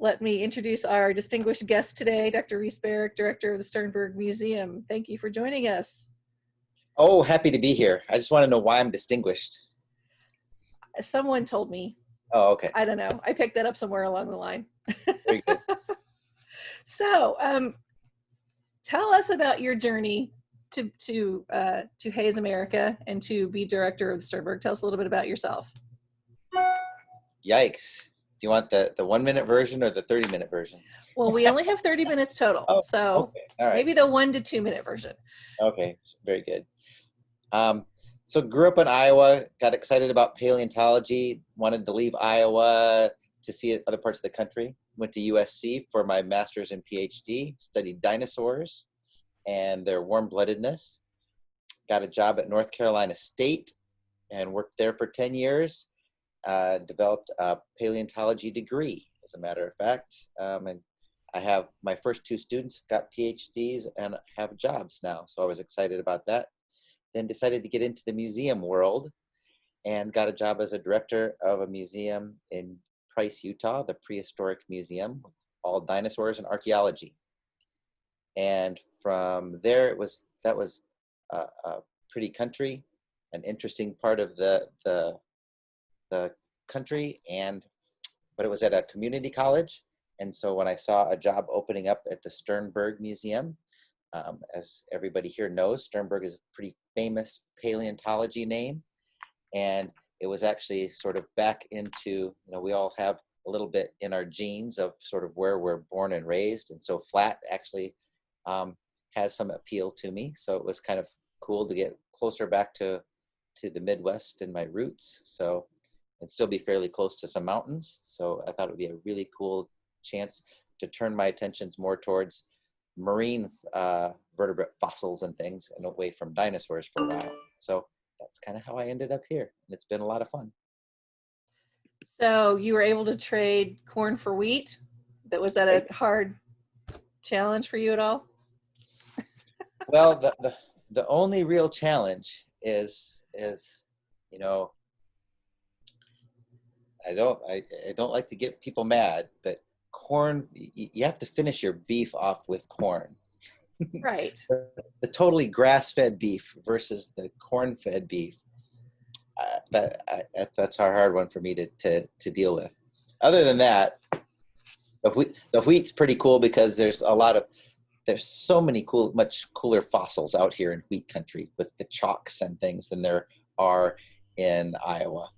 let me introduce our distinguished guest today, Dr. Reese, Director of the Sternberg Museum. Thank you for joining us. Oh, happy to be here. I just want to know why I'm distinguished. Someone told me. Oh, okay. I don't know. I picked that up somewhere along the line. Very good. So, tell us about your journey to Haze America and to be director of the Sternberg. Tell us a little bit about yourself. Yikes. Do you want the 1 minute version or the 30-minute version? Well, we only have 30 minutes total. Oh, so okay. All right. Maybe the 1 to 2 minute version. Okay, very good. So grew up in Iowa, got excited about paleontology, wanted to leave Iowa to see other parts of the country. Went to USC for my master's and PhD, studied dinosaurs and their warm-bloodedness. Got a job at North Carolina State and worked there for 10 years. Developed a paleontology degree, as a matter of fact. And I have my first 2 students got PhDs and have jobs now. So I was excited about that. Then decided to get into the museum world and got a job as a director of a museum in Price, Utah, the Prehistoric Museum, with all dinosaurs and archaeology. And from there, that was a pretty country, an interesting part of the country, but it was at a community college. And so when I saw a job opening up at the Sternberg Museum, as everybody here knows, Sternberg is a pretty famous paleontology name. And it was actually sort of back into, we all have a little bit in our genes of sort of where we're born and raised. And so flat actually has some appeal to me. So it was kind of cool to get closer back to the Midwest and my roots. So, and still be fairly close to some mountains. So I thought it would be a really cool chance to turn my attentions more towards marine vertebrate fossils and things and away from dinosaurs for a while. So that's kind of how I ended up here. And it's been a lot of fun. So you were able to trade corn for wheat? Was that a hard challenge for you at all? Well, the only real challenge is I don't like to get people mad, but corn, you have to finish your beef off with corn. Right. The totally grass-fed beef versus the corn-fed beef. That's a hard one for me to deal with. Other than that, the wheat's pretty cool because there's so many much cooler fossils out here in wheat country with the chalks and things than there are in Iowa.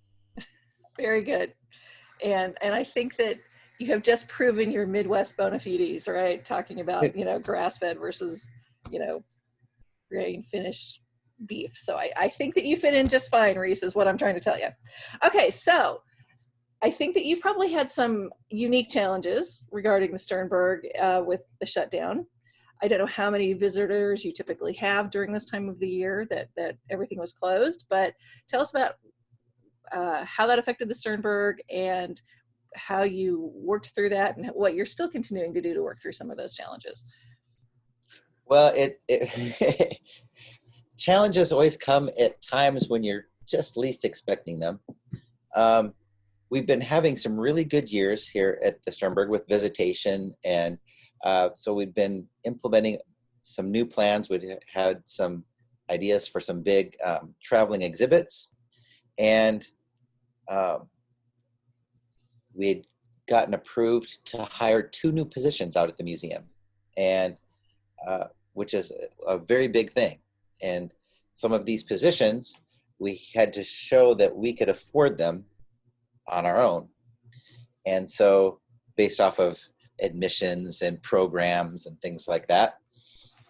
Very good. And I think that you have just proven your Midwest bona fides, right? Talking about, grass-fed versus, grain-finished beef. So I think that you fit in just fine, Reese, is what I'm trying to tell you. Okay, so I think that you've probably had some unique challenges regarding the Sternberg with the shutdown. I don't know how many visitors you typically have during this time of the year that everything was closed, but tell us about how that affected the Sternberg and how you worked through that and what you're still continuing to do to work through some of those challenges. Well, challenges always come at times when you're just least expecting them. We've been having some really good years here at the Sternberg with visitation, and so we've been implementing some new plans. We had some ideas for some big traveling exhibits, and we had gotten approved to hire 2 new positions out at the museum, and which is a very big thing. And some of these positions, we had to show that we could afford them on our own. And so based off of admissions and programs and things like that.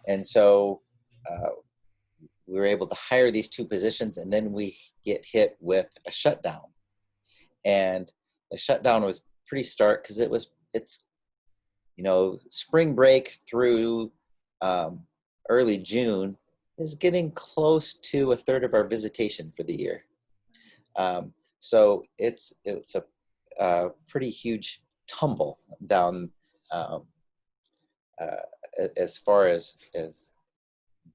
And so we were able to hire these 2 positions, and then we get hit with a shutdown. And the shutdown was pretty stark because it's spring break through early June is getting close to a third of our visitation for the year. So it's a pretty huge tumble down as far as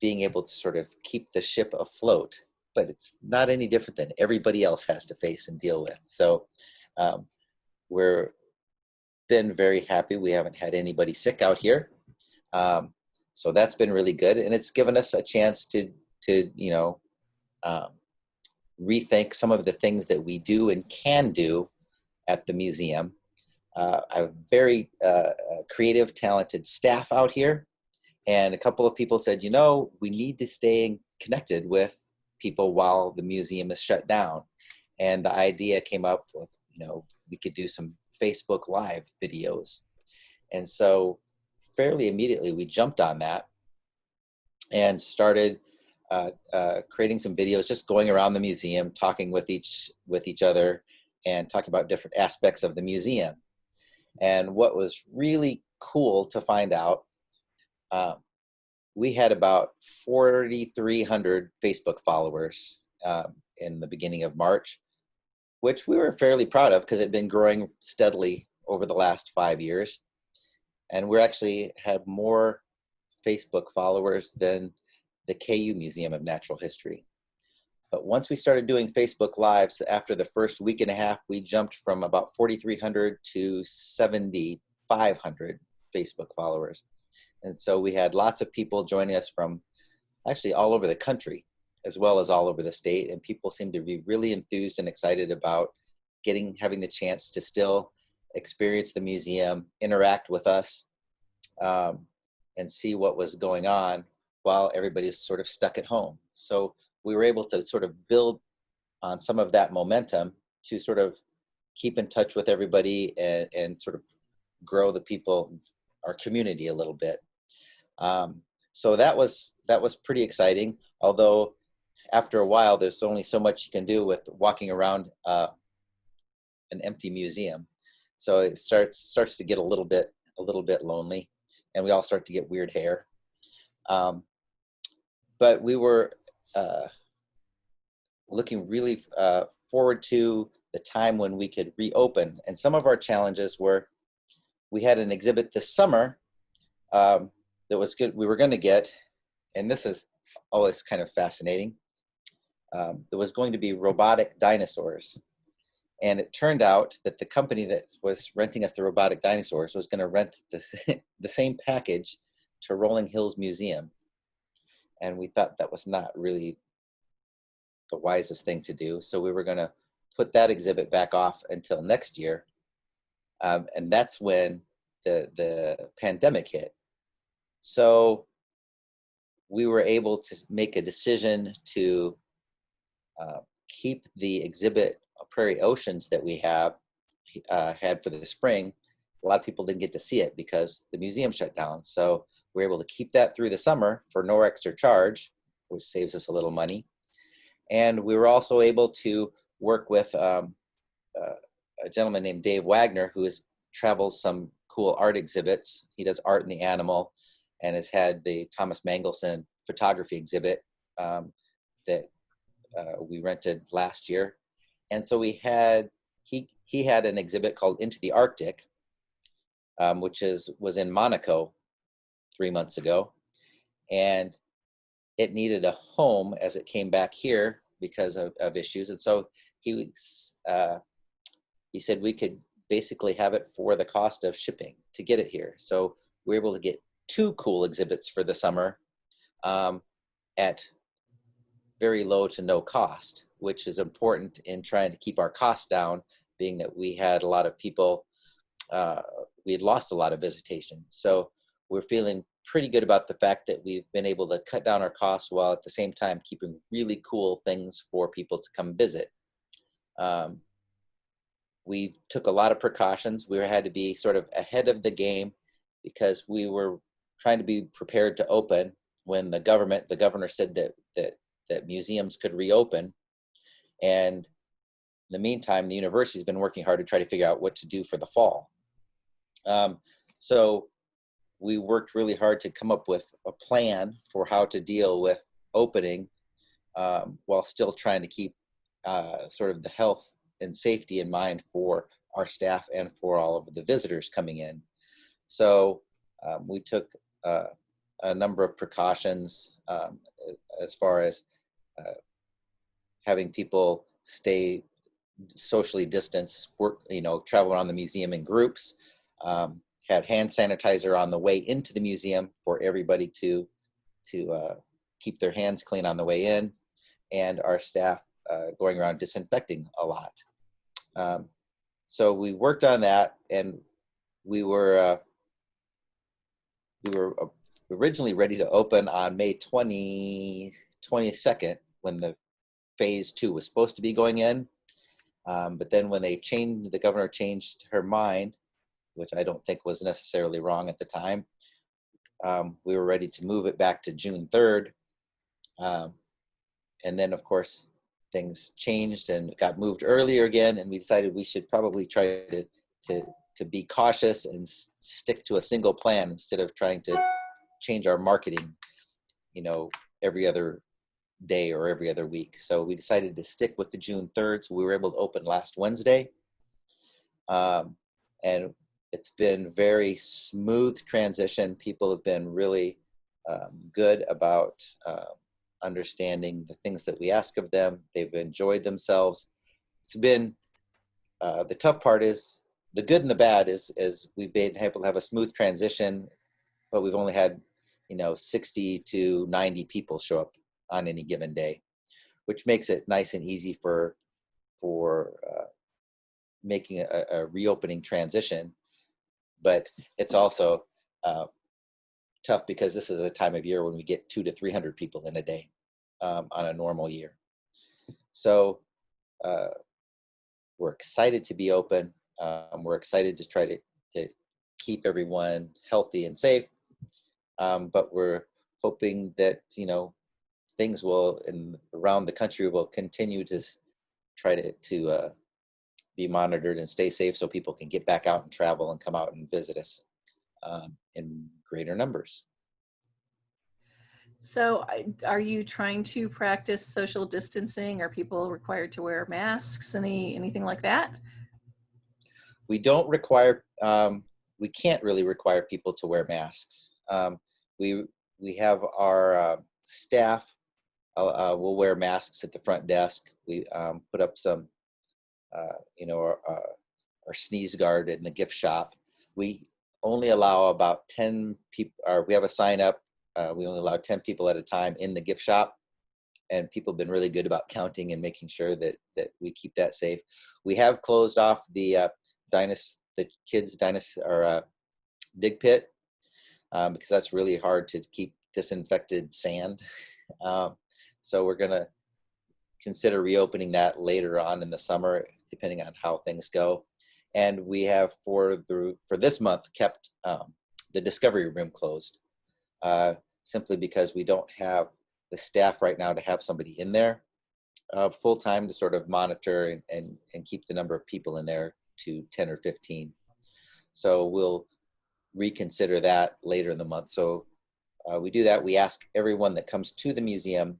being able to sort of keep the ship afloat, but it's not any different than everybody else has to face and deal with. So we're been very happy. We haven't had anybody sick out here. So that's been really good. And it's given us a chance to um, rethink some of the things that we do and can do at the museum. I have very creative, talented staff out here. And a couple of people said, we need to stay connected with people while the museum is shut down. And the idea came up with, we could do some Facebook Live videos. And so fairly immediately we jumped on that and started creating some videos, just going around the museum, talking with each other and talking about different aspects of the museum. And what was really cool to find out, we had about 4,300 Facebook followers in the beginning of March, which we were fairly proud of because it had been growing steadily over the last 5 years. And we actually had more Facebook followers than the KU Museum of Natural History. But once we started doing Facebook Lives, after the first week and a half, we jumped from about 4,300 to 7,500 Facebook followers. And so we had lots of people joining us from actually all over the country, as well as all over the state. And people seemed to be really enthused and excited about having the chance to still experience the museum, interact with us, and see what was going on while everybody's sort of stuck at home. So we were able to sort of build on some of that momentum to sort of keep in touch with everybody and sort of grow the people, our community a little bit. So that was pretty exciting. Although after a while, there's only so much you can do with walking around an empty museum. So it starts to get a little bit lonely, and we all start to get weird hair. But we were looking really forward to the time when we could reopen. And some of our challenges were, we had an exhibit this summer that was good. We were going to get, and this is always kind of fascinating. There was going to be robotic dinosaurs. And it turned out that the company that was renting us the robotic dinosaurs was going to rent the same package to Rolling Hills Museum. And we thought that was not really the wisest thing to do. So we were going to put that exhibit back off until next year. And that's when the pandemic hit. So we were able to make a decision to keep the exhibit Prairie Oceans that we had for the spring. A lot of people didn't get to see it because the museum shut down. So we were able to keep that through the summer for no extra charge, which saves us a little money. And we were also able to work with a gentleman named Dave Wagner, who travels some cool art exhibits. He does art in the animal and has had the Thomas Mangelson photography exhibit that we rented last year. And so he had an exhibit called Into the Arctic, which was in Monaco 3 months ago. And it needed a home as it came back here because of issues. And so he said we could basically have it for the cost of shipping to get it here. So we were able to get 2 cool exhibits for the summer at very low to no cost, which is important in trying to keep our costs down, being that we had a lot of people, we had lost a lot of visitation. So we're feeling pretty good about the fact that we've been able to cut down our costs while at the same time keeping really cool things for people to come visit. We took a lot of precautions. We had to be sort of ahead of the game because we were trying to be prepared to open when the governor said that museums could reopen. And in the meantime, the university's been working hard to try to figure out what to do for the fall. So we worked really hard to come up with a plan for how to deal with opening while still trying to keep sort of the health and safety in mind for our staff and for all of the visitors coming in. So we took a number of precautions as far as having people stay socially distanced, travel around the museum in groups. Had hand sanitizer on the way into the museum for everybody to keep their hands clean on the way in, and our staff going around disinfecting a lot. So we worked on that, and we were originally ready to open on May 22nd when the phase 2 was supposed to be going in. But then when the governor changed her mind, which I don't think was necessarily wrong at the time, we were ready to move it back to June 3rd. And then, of course, things changed and got moved earlier again, and we decided we should probably try to be cautious and stick to a single plan instead of trying to change our marketing, every other day or every other week. So we decided to stick with the June 3rd. So we were able to open last Wednesday. And it's been very smooth transition. People have been really good about understanding the things that we ask of them. They've enjoyed themselves. It's been, the tough part is, the good and the bad is we've been able to have a smooth transition, but we've only had, 60 to 90 people show up on any given day, which makes it nice and easy for making a reopening transition. But it's also tough because this is a time of year when we get 200 to 300 people in a day on a normal year. So we're excited to be open. We're excited to try to keep everyone healthy and safe. But we're hoping that, things will, around the country, will continue to try to be monitored and stay safe so people can get back out and travel and come out and visit us in greater numbers. So are you trying to practice social distancing? Are people required to wear masks? Anything like that? We don't require, we can't really require people to wear masks. We have our staff will wear masks at the front desk. We put up some, our sneeze guard in the gift shop. We only allow about 10 people, or we have a sign up. We only allow 10 people at a time in the gift shop, and people have been really good about counting and making sure that we keep that safe. We have closed off the kids' dig pit because that's really hard to keep disinfected sand. So we're gonna consider reopening that later on in the summer, depending on how things go. And we have for this month kept the discovery room closed, simply because we don't have the staff right now to have somebody in there full time to sort of monitor and keep the number of people in there to 10 or 15. So we'll reconsider that later in the month. So we do that. We ask everyone that comes to the museum,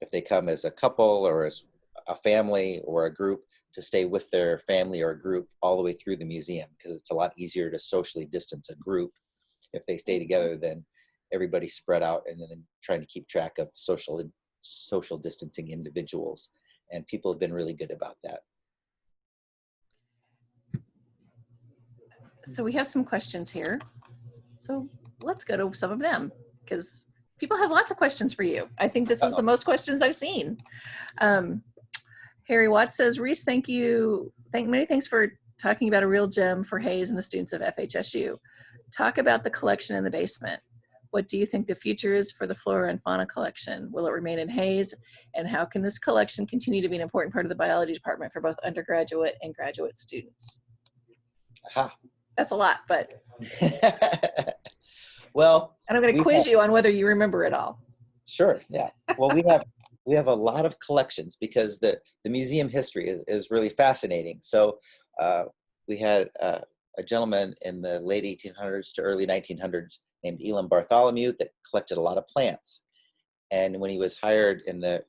if they come as a couple or as a family or a group, to stay with their family or a group all the way through the museum, because it's a lot easier to socially distance a group if they stay together than everybody spread out and then trying to keep track of social distancing individuals. And people have been really good about that. So we have some questions here. So let's go to some of them, because people have lots of questions for you. I think this is the most questions I've seen. Harry Watts says, Reese, many thanks for talking about a real gem for Hayes and the students of FHSU. Talk about the collection in the basement. What do you think the future is for the flora and fauna collection? Will it remain in Hayes? And how can this collection continue to be an important part of the biology department for both undergraduate and graduate students? Aha. That's a lot, but well, and I'm going to quiz you on whether you remember it all. Sure, yeah. Well, we have a lot of collections because the museum history is really fascinating. So we had a gentleman in the late 1800s to early 1900s named Elam Bartholomew that collected a lot of plants. And when he was hired in the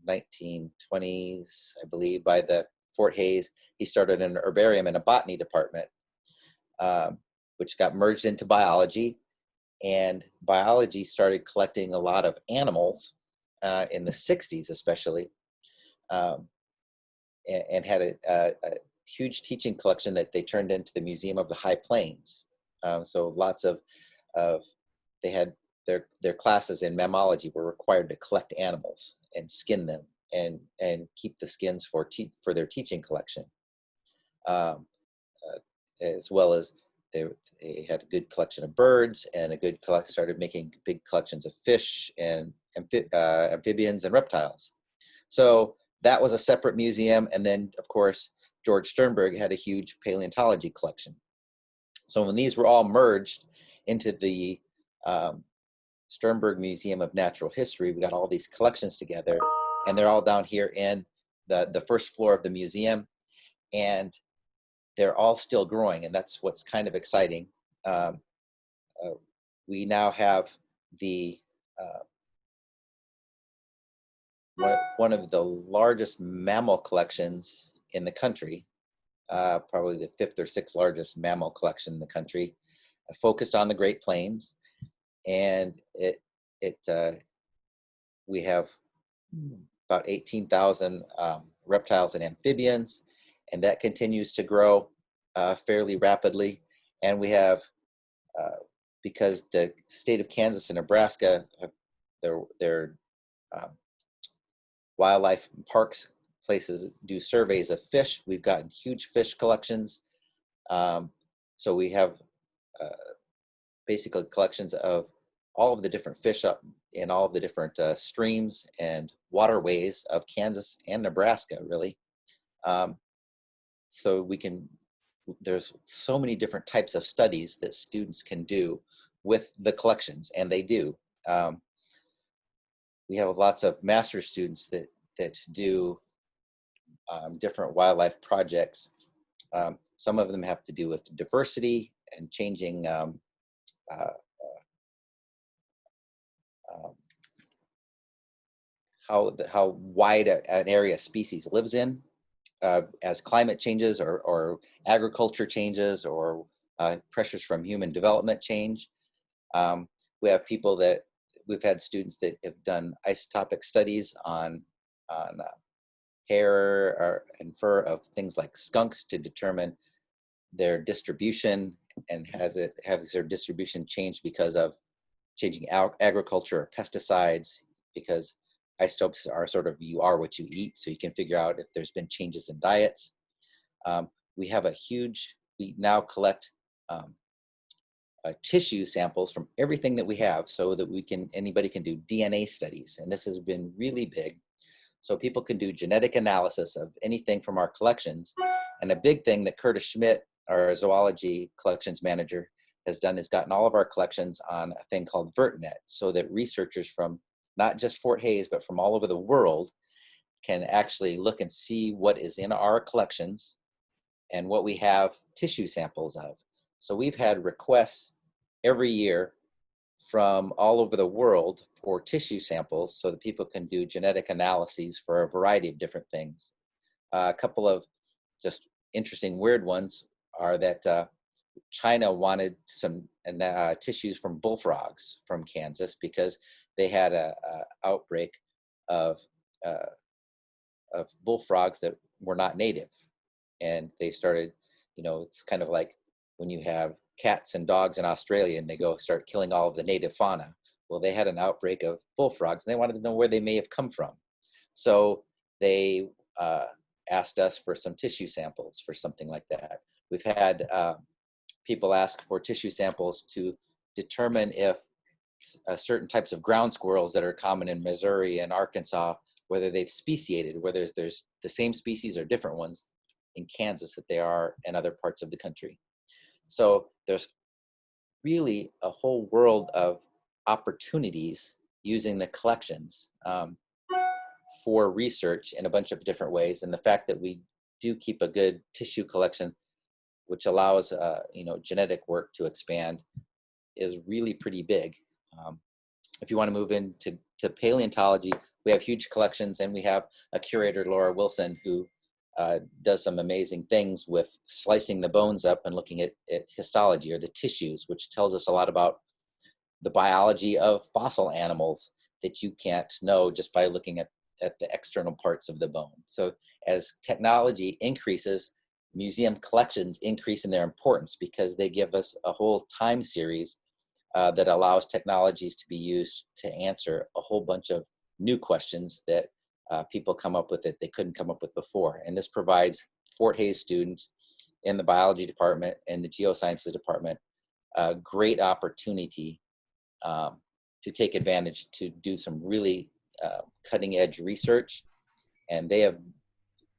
1920s, I believe, by the Fort Hayes, he started an herbarium and a botany department, which got merged into biology. And biology started collecting a lot of animals in the 60s, especially, and had huge teaching collection that they turned into the Museum of the High Plains. So lots of they had their classes in mammalogy were required to collect animals and skin them and keep the skins for their teaching collection, as well as they had a good collection of birds and started making big collections of fish and amphibians and reptiles. So that was a separate museum. And then, of course, George Sternberg had a huge paleontology collection. So when these were all merged into the Sternberg Museum of Natural History, we got all these collections together, and they're all down here in the first floor of the museum, and they're all still growing, and that's what's kind of exciting. We now have the one of the largest mammal collections in the country, probably the 5th or 6th largest mammal collection in the country, focused on the Great Plains. And we have about 18,000 reptiles and amphibians, and that continues to grow fairly rapidly. And we have, because the state of Kansas and Nebraska, their wildlife parks places do surveys of fish. We've gotten huge fish collections. So we have basically collections of all of the different fish up in all of the different streams and waterways of Kansas and Nebraska, really. So there's so many different types of studies that students can do with the collections, and they do. We have lots of master's students that do different wildlife projects. Some of them have to do with diversity and changing how wide an area species lives in as climate changes or agriculture changes or pressures from human development change. We have we've had students that have done isotopic studies on hair and fur of things like skunks to determine their distribution, and has their distribution changed because of changing agriculture or pesticides, because isotopes are sort of, you are what you eat, so you can figure out if there's been changes in diets. We now collect tissue samples from everything that we have, so that anybody can do DNA studies, and this has been really big. So people can do genetic analysis of anything from our collections. And a big thing that Curtis Schmidt, our zoology collections manager, has done is gotten all of our collections on a thing called VertNet, so that researchers from not just Fort Hays, but from all over the world can actually look and see what is in our collections and what we have tissue samples of. So we've had requests every year from all over the world for tissue samples so that people can do genetic analyses for a variety of different things. A couple of just interesting weird ones are that China wanted some tissues from bullfrogs from Kansas because they had a outbreak of bullfrogs that were not native. And they started, it's kind of like when you have cats and dogs in Australia and they go start killing all of the native fauna. Well, they had an outbreak of bullfrogs and they wanted to know where they may have come from. So they asked us for some tissue samples for something like that. We've had people ask for tissue samples to determine if certain types of ground squirrels that are common in Missouri and Arkansas, whether they've speciated, whether there's the same species or different ones in Kansas that they are in other parts of the country. So there's really a whole world of opportunities using the collections for research in a bunch of different ways. And the fact that we do keep a good tissue collection, which allows genetic work to expand, is really pretty big. If you want to move into paleontology, we have huge collections, and we have a curator, Laura Wilson, who does some amazing things with slicing the bones up and looking at histology, or the tissues, which tells us a lot about the biology of fossil animals that you can't know just by looking at the external parts of the bone. So as technology increases, museum collections increase in their importance because they give us a whole time series that allows technologies to be used to answer a whole bunch of new questions that people come up with that they couldn't come up with before. And this provides Fort Hays students in the biology department and the geosciences department a great opportunity to take advantage to do some really cutting edge research. And they have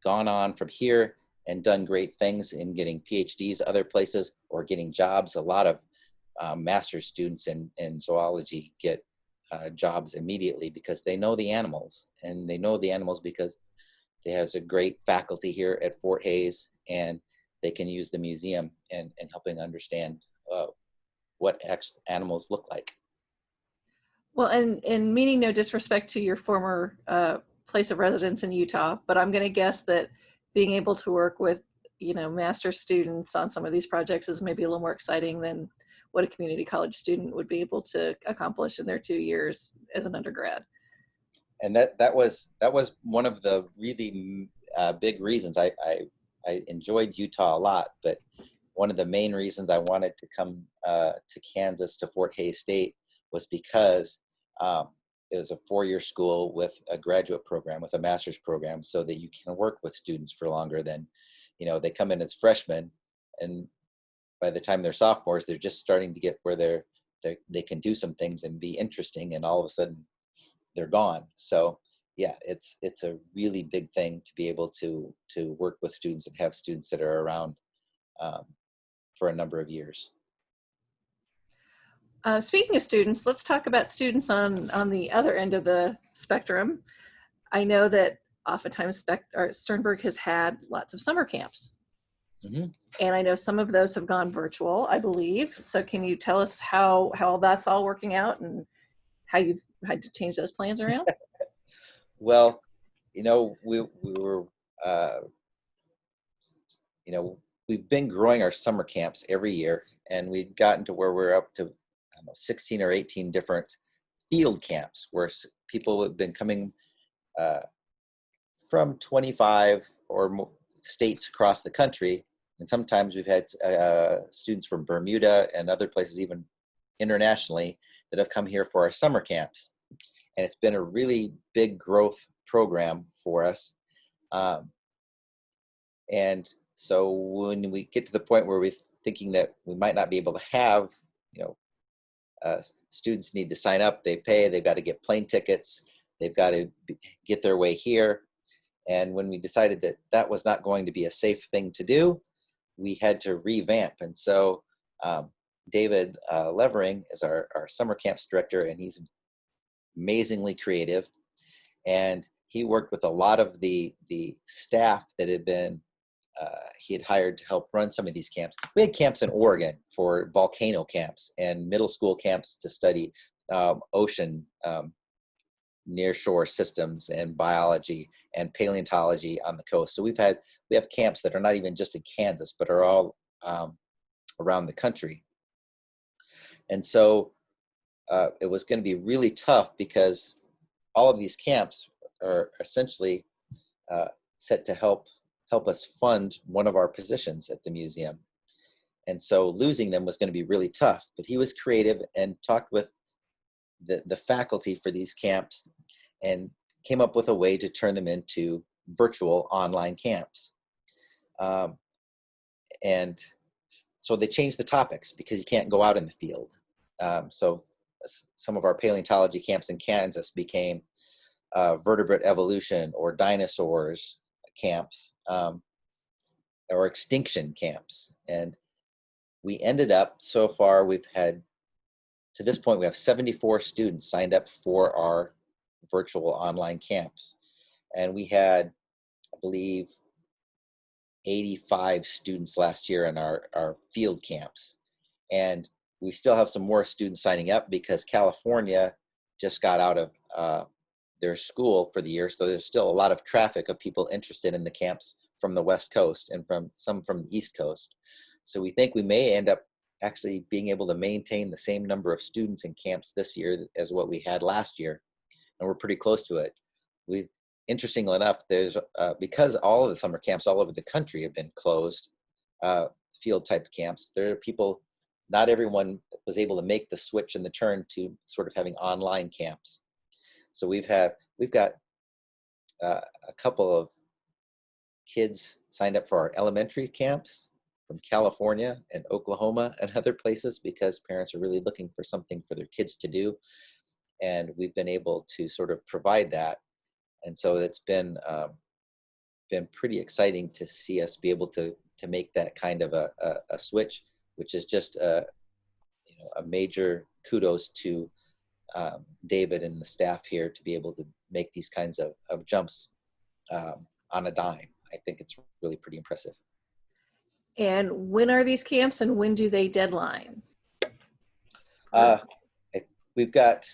gone on from here and done great things in getting PhDs other places or getting jobs. A lot of master's students in zoology get jobs immediately because they know the animals, and they know the animals because there's a great faculty here at Fort Hays, and they can use the museum in helping understand what animals look like. Well, and meaning no disrespect to your former place of residence in Utah, but I'm going to guess that being able to work with, master students on some of these projects is maybe a little more exciting than what a community college student would be able to accomplish in their 2 years as an undergrad. And that was one of the really big reasons I enjoyed Utah a lot, but one of the main reasons I wanted to come to Kansas to Fort Hays State was because it was a 4-year school with a graduate program, with a master's program, so that you can work with students for longer than, they come in as freshmen, and by the time they're sophomores, they're just starting to get where they can do some things and be interesting, and all of a sudden they're gone. So yeah, it's a really big thing to be able to work with students and have students that are around for a number of years. Speaking of students, let's talk about students on the other end of the spectrum. I know that oftentimes Sternberg has had lots of summer camps. Mm-hmm. And I know some of those have gone virtual, I believe. So can you tell us how that's all working out and how you've had to change those plans around? Well, we were, we've been growing our summer camps every year, and we've gotten to where we're up to 16 or 18 different field camps where people have been coming from 25 or more states across the country. And sometimes we've had students from Bermuda and other places, even internationally, that have come here for our summer camps. And it's been a really big growth program for us. And so when we get to the point where we're thinking that we might not be able to have, students need to sign up, they pay, they've got to get plane tickets, they've got to get their way here. And when we decided that that was not going to be a safe thing to do, we had to revamp. And so David Levering is our summer camps director, and he's amazingly creative. And he worked with a lot of the staff that had been, he had hired to help run some of these camps. We had camps in Oregon for volcano camps and middle school camps to study ocean nearshore systems and biology and paleontology on the coast. So we have camps that are not even just in Kansas, but are all around the country. And so it was going to be really tough because all of these camps are essentially set to help us fund one of our positions at the museum. And so losing them was going to be really tough. But he was creative and talked with the faculty for these camps and came up with a way to turn them into virtual online camps. And so they changed the topics because you can't go out in the field. So some of our paleontology camps in Kansas became vertebrate evolution or dinosaurs camps, or extinction camps. And we ended up, so far, to this point, we have 74 students signed up for our virtual online camps. And we had, I believe, 85 students last year in our field camps. And we still have some more students signing up because California just got out of their school for the year. So there's still a lot of traffic of people interested in the camps from the West Coast and from the East Coast. So we think we may end up actually being able to maintain the same number of students in camps this year as what we had last year. And we're pretty close to it. interestingly enough, there's because all of the summer camps all over the country have been closed, field type camps. There are people, not everyone was able to make the switch and the turn to sort of having online camps. So we've got a couple of kids signed up for our elementary camps from California and Oklahoma and other places because parents are really looking for something for their kids to do. And we've been able to sort of provide that. And so it's been pretty exciting to see us be able to make that kind of a switch, which is just a major kudos to David and the staff here to be able to make these kinds of jumps on a dime. I think it's really pretty impressive. And when are these camps and when do they deadline? We've got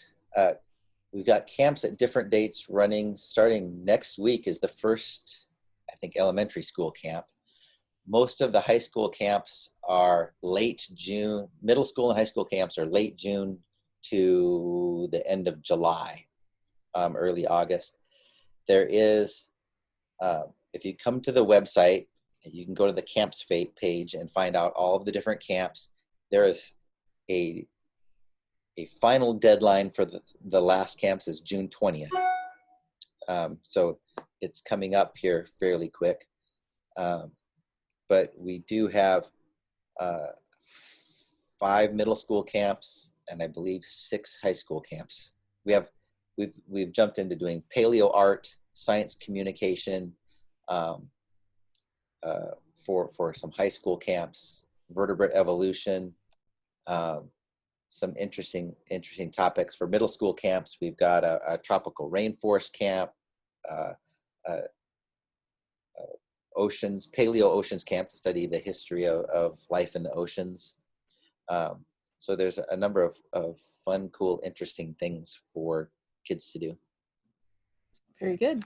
camps at different dates running. Starting next week is the first, I think, elementary school camp. Most of the high school camps are late June. Middle school and high school camps are late June to the end of July, early August. There is, if you come to the website, you can go to the camps page and find out all of the different camps. There is a final deadline for the last camps is June 20th. So it's coming up here fairly quick. But we do have 5 middle school camps and I believe 6 high school camps. We've jumped into doing paleo art, science communication, for some high school camps, vertebrate evolution, some interesting topics for middle school camps. We've got a tropical rainforest camp, oceans, paleo oceans camp to study the history of life in the oceans. So there's a number of fun, cool, interesting things for kids to do. Very good.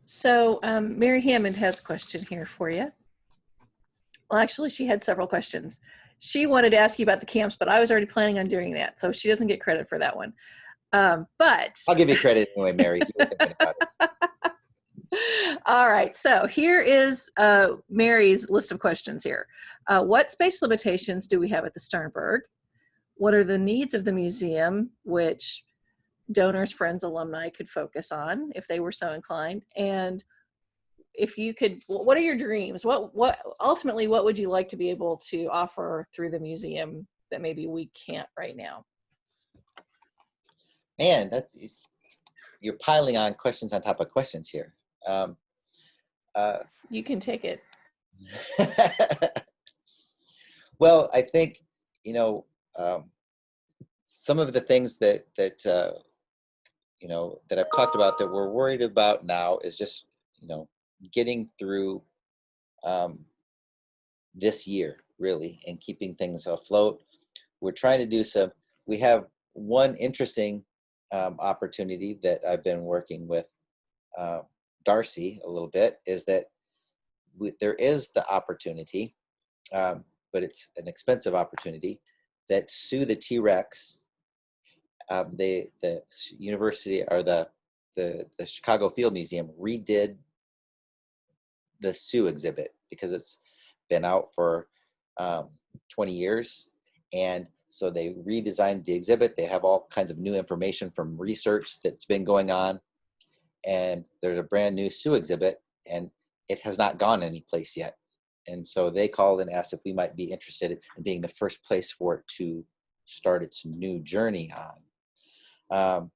So Mary Hammond has a question here for you. Well, actually, she had several questions. She wanted to ask you about the camps, but I was already planning on doing that, so she doesn't get credit for that one. But I'll give you credit anyway, Mary. You were thinking about it. All right, so here is Mary's list of questions here. What space limitations do we have at the Sternberg? What are the needs of the museum, which donors, friends, alumni could focus on if they were so inclined? And if you could, what are your dreams? What ultimately, what would you like to be able to offer through the museum that maybe we can't right now? Man, you're piling on questions on top of questions here. You can take it. Well, I think, some of the things that I've talked about that we're worried about now is just, getting through this year, really, and keeping things afloat. We're trying to do we have one interesting opportunity that I've been working with Darcy a little bit, is that there is the opportunity, but it's an expensive opportunity, that Sue the T-Rex, the university, or the Chicago Field Museum redid the Sue exhibit because it's been out for 20 years. And so they redesigned the exhibit. They have all kinds of new information from research that's been going on. And there's a brand new Sue exhibit, and it has not gone anyplace yet. And so they called and asked if we might be interested in being the first place for it to start its new journey on.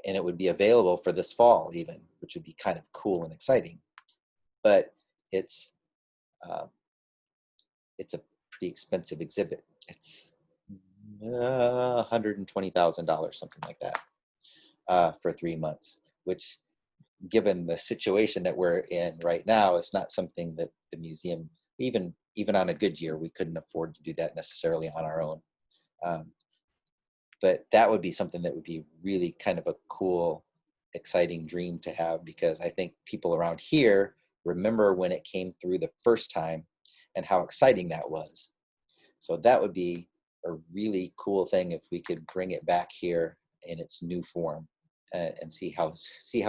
And it would be available for this fall even, which would be kind of cool and exciting. But it's a pretty expensive exhibit. It's $120,000, something like that, for 3 months, which, given the situation that we're in right now, is not something that the museum, even on a good year, we couldn't afford to do that necessarily on our own. But that would be something that would be really kind of a cool, exciting dream to have, because I think people around here remember when it came through the first time and how exciting that was. So that would be a really cool thing if we could bring it back here in its new form and see how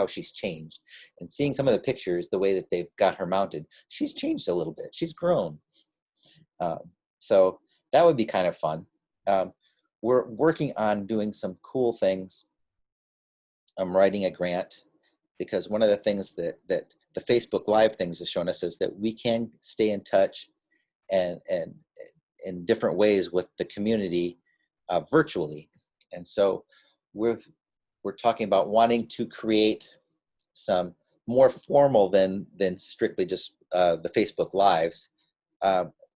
she's changed. And seeing some of the pictures, the way that they've got her mounted, she's changed a little bit. She's grown. So that would be kind of fun. We're working on doing some cool things. I'm writing a grant, because one of the things that the Facebook Live things has shown us is that we can stay in touch and in different ways with the community virtually. And so we're talking about wanting to create some more formal than strictly just the Facebook Lives,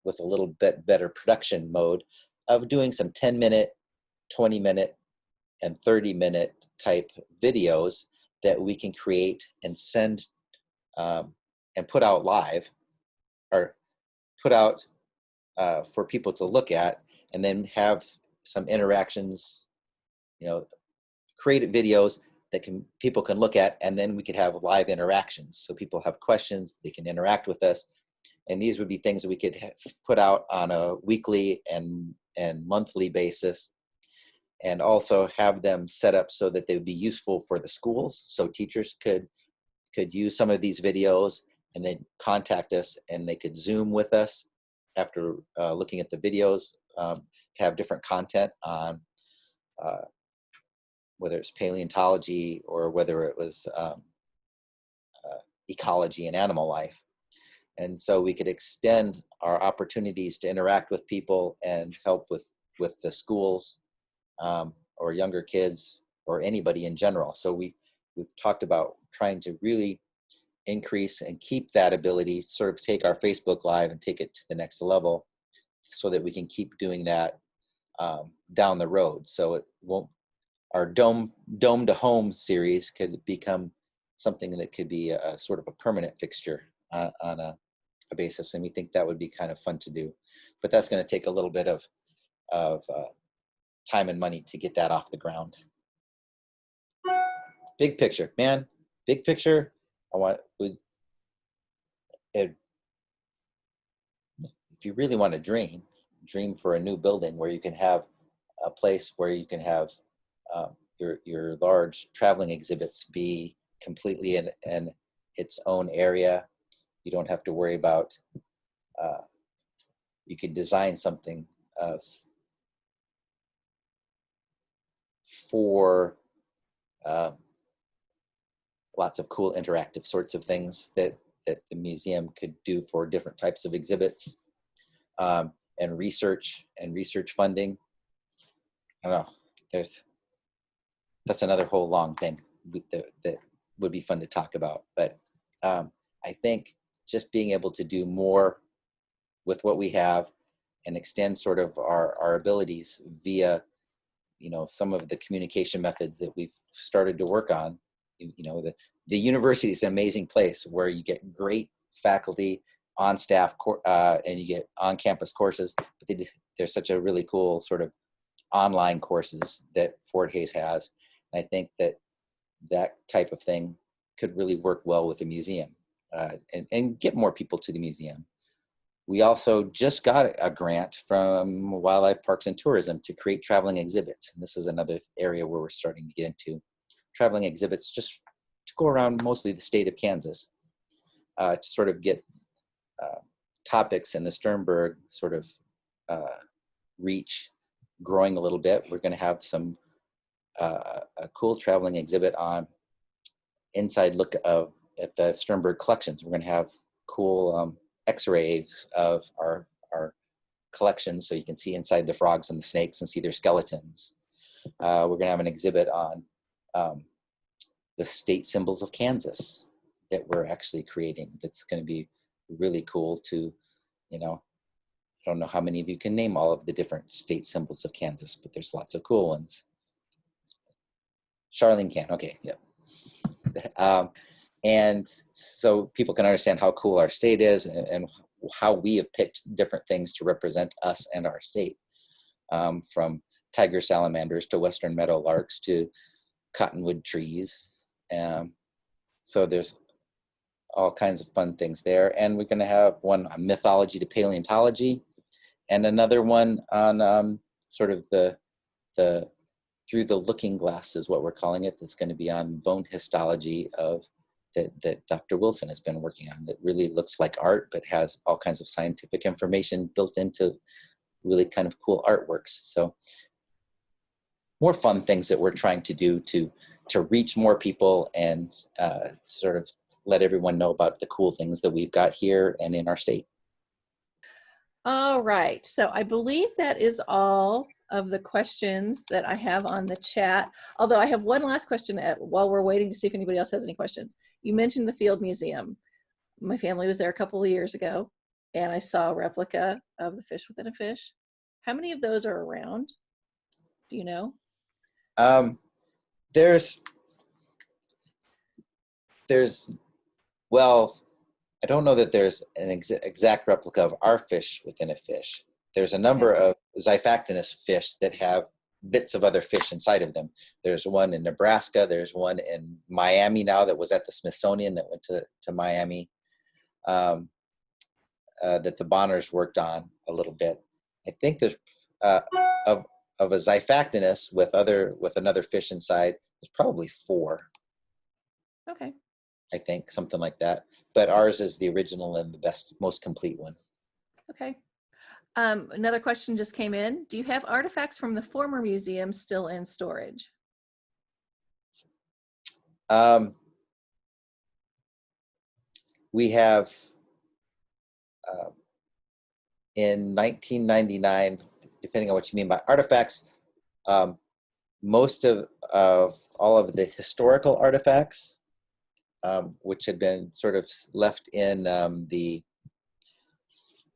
with a little bit better production mode of doing some 10-minute, 20-minute, and 30-minute type videos that we can create and send and put out live, or put out for people to look at, and then have some interactions, created videos that people can look at, and then we could have live interactions. So people have questions, they can interact with us. And these would be things that we could put out on a weekly and monthly basis, and also have them set up so that they would be useful for the schools. So teachers could use some of these videos and then contact us, and they could Zoom with us after looking at the videos, to have different content on whether it's paleontology or whether it was ecology and animal life. And so we could extend our opportunities to interact with people and help with the schools, or younger kids, or anybody in general. So we've talked about trying to really increase and keep that ability, sort of take our Facebook Live and take it to the next level, so that we can keep doing that down the road. So it won't, our dome to home series could become something that could be a sort of a permanent fixture on a basis. And we think that would be kind of fun to do, but that's going to take a little bit of time and money to get that off the ground. Big picture, man, big picture. If you really want to dream for a new building where you can have a place where you can have your large traveling exhibits be completely in its own area. You don't have to worry about, you could design something for lots of cool interactive sorts of things that the museum could do for different types of exhibits, and research funding. I don't know, that's another whole long thing that would be fun to talk about. But I think just being able to do more with what we have and extend sort of our abilities via, some of the communication methods that we've started to work on. The university is an amazing place where you get great faculty on staff, and you get on-campus courses, but there's such a really cool sort of online courses that Fort Hays has. And I think that type of thing could really work well with the museum, and get more people to the museum. We also just got a grant from Wildlife Parks and Tourism to create traveling exhibits. And this is another area where we're starting to get into traveling exhibits, just to go around mostly the state of Kansas, to sort of get topics in the Sternberg sort of reach growing a little bit. We're going to have some a cool traveling exhibit on inside look at the Sternberg collections. We're going to have cool x-rays of our collections, so you can see inside the frogs and the snakes and see their skeletons. We're going to have an exhibit on the state symbols of Kansas that we're actually creating. That's going to be really cool to, I don't know how many of you can name all of the different state symbols of Kansas, but there's lots of cool ones. Charlene can, okay, yeah. And so people can understand how cool our state is, and how we have picked different things to represent us and our state, from tiger salamanders to western meadowlarks to cottonwood trees. So there's all kinds of fun things there. And we're going to have one on mythology to paleontology, and another one on sort of the through the looking glass is what we're calling it. That's going to be on bone histology that Dr. Wilson has been working on, that really looks like art, but has all kinds of scientific information built into really kind of cool artworks. So more fun things that we're trying to do to reach more people and sort of let everyone know about the cool things that we've got here and in our state. All right, so I believe that is all of the questions that I have on the chat. Although I have one last question while we're waiting to see if anybody else has any questions. You mentioned the Field Museum. My family was there a couple of years ago, and I saw a replica of the fish within a fish. How many of those are around? Do you know? Well, I don't know that there's an exact replica of our fish within a fish. There's a number of xiphactinus fish that have bits of other fish inside of them. There's one in Nebraska. There's one in Miami now that was at the Smithsonian that went to Miami, that the Bonners worked on a little bit. I think there's of a xiphactinus with another fish inside. There's probably 4. Okay. I think something like that. But ours is the original and the best, most complete one. Okay. Another question just came in. Do you have artifacts from the former museum still in storage? We have, in 1999, depending on what you mean by artifacts, most of all of the historical artifacts, which had been sort of left in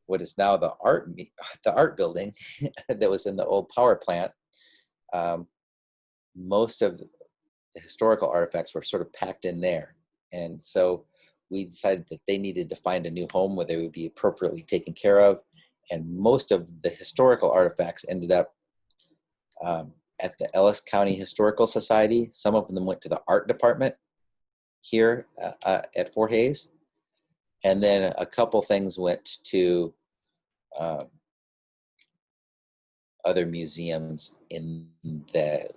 what is now the art building that was in the old power plant. Most of the historical artifacts were sort of packed in there. And so we decided that they needed to find a new home where they would be appropriately taken care of. And most of the historical artifacts ended up at the Ellis County Historical Society. Some of them went to the art department here at Fort Hays. And then a couple things went to other museums in the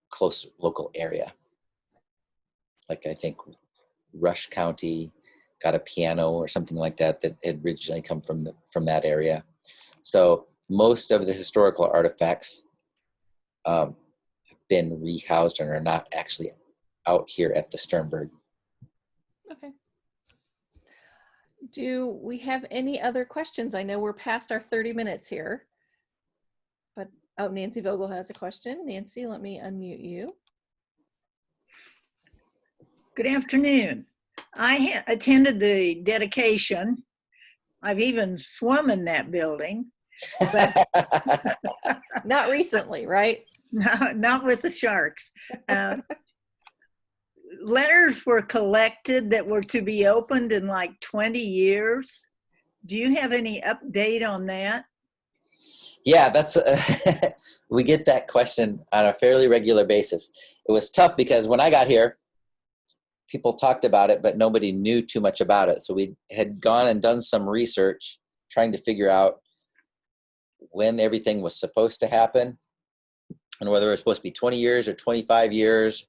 close local area. Like I think Rush County got a piano or something like that that had originally come from that area. So most of the historical artifacts have been rehoused and are not actually out here at the Sternberg. Okay. Do we have any other questions? I know we're past our 30 minutes here, but oh, Nancy Vogel has a question. Nancy, let me unmute you. Good afternoon. I attended the dedication. I've even swum in that building. But not recently, right? No, not with the sharks. Letters were collected that were to be opened in like 20 years. Do you have any update on that? Yeah, that's we get that question on a fairly regular basis. It was tough because when I got here, people talked about it, but nobody knew too much about it. So we had gone and done some research trying to figure out when everything was supposed to happen and whether it was supposed to be 20 years or 25 years.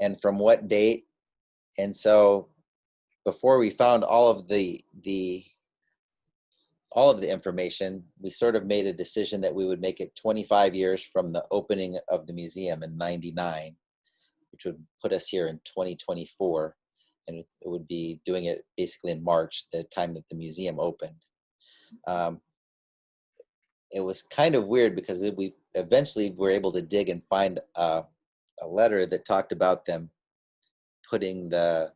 And from what date. And so before we found all of the information, we sort of made a decision that we would make it 25 years from the opening of the museum in '99, which would put us here in 2024. And it would be doing it basically in March, the time that the museum opened. It was kind of weird because we eventually were able to dig and find a letter that talked about them creating the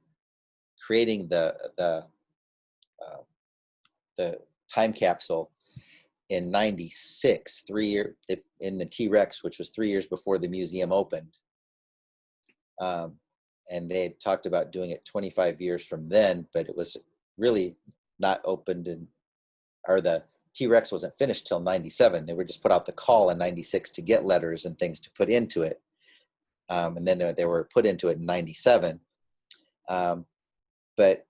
time capsule in '96, in the T-Rex, which was 3 years before the museum opened. And they had talked about doing it 25 years from then, but it was really not opened or the T-Rex wasn't finished till '97. They were just put out the call in '96 to get letters and things to put into it. And then they were put into it in '97. But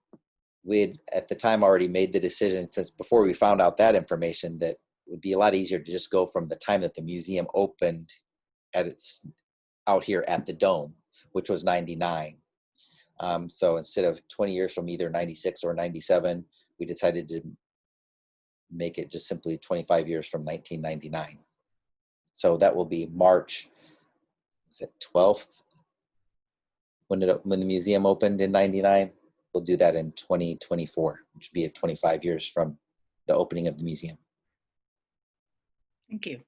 we had at the time already made the decision, since before we found out that information, that it would be a lot easier to just go from the time that the museum opened at its out here at the Dome, which was 99. So instead of 20 years from either 96 or 97, we decided to make it just simply 25 years from 1999. So that will be March, is it 12th? When the museum opened in 99, we'll do that in 2024, which would be 25 years from the opening of the museum. Thank you.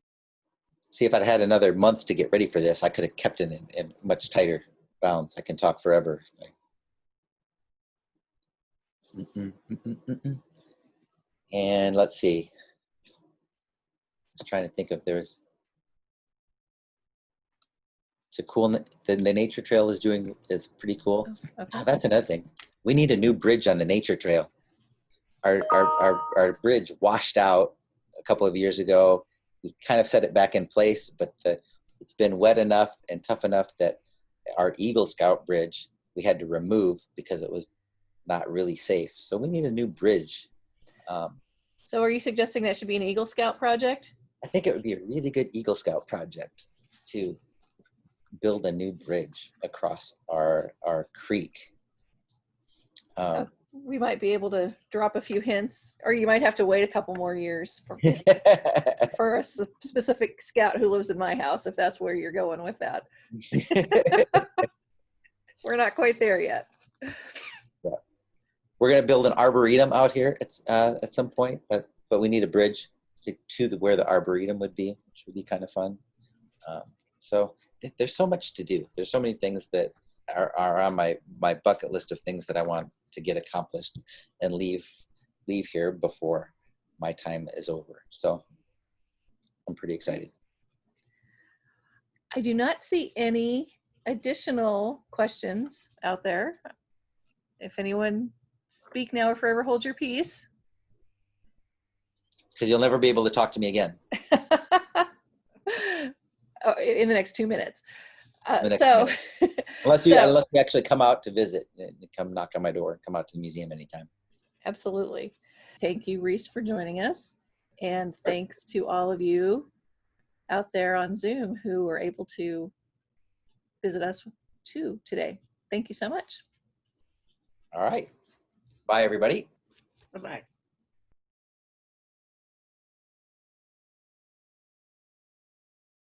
See, if I'd had another month to get ready for this, I could have kept it in much tighter bounds. I can talk forever. And let's see. Just trying to think if there's. It's a cool. The nature trail is pretty cool. Oh, okay. Oh, that's another thing. We need a new bridge on the nature trail. Our bridge washed out a couple of years ago. We kind of set it back in place, but it's been wet enough and tough enough that our Eagle Scout bridge we had to remove because it was not really safe. So we need a new bridge. So are you suggesting that should be an Eagle Scout project? I think it would be a really good Eagle Scout project to build a new bridge across our creek. We might be able to drop a few hints, or you might have to wait a couple more years for a specific scout who lives in my house, if that's where you're going with that. We're not quite there yet. Yeah. We're going to build an arboretum out here at some point, but we need a bridge to where the arboretum would be, which would be kind of fun. So there's so much to do. There's so many things that are on my bucket list of things that I want to get accomplished and leave here before my time is over. So I'm pretty excited. I do not see any additional questions out there. If anyone, speak now or forever hold your peace. Because you'll never be able to talk to me again. Oh, in the next 2 minutes. Unless you actually come out to visit and come knock on my door, come out to the museum anytime. Absolutely. Thank you, Reese, for joining us. And thanks to all of you out there on Zoom who were able to visit us too today. Thank you so much. All right. Bye, everybody. Bye-bye.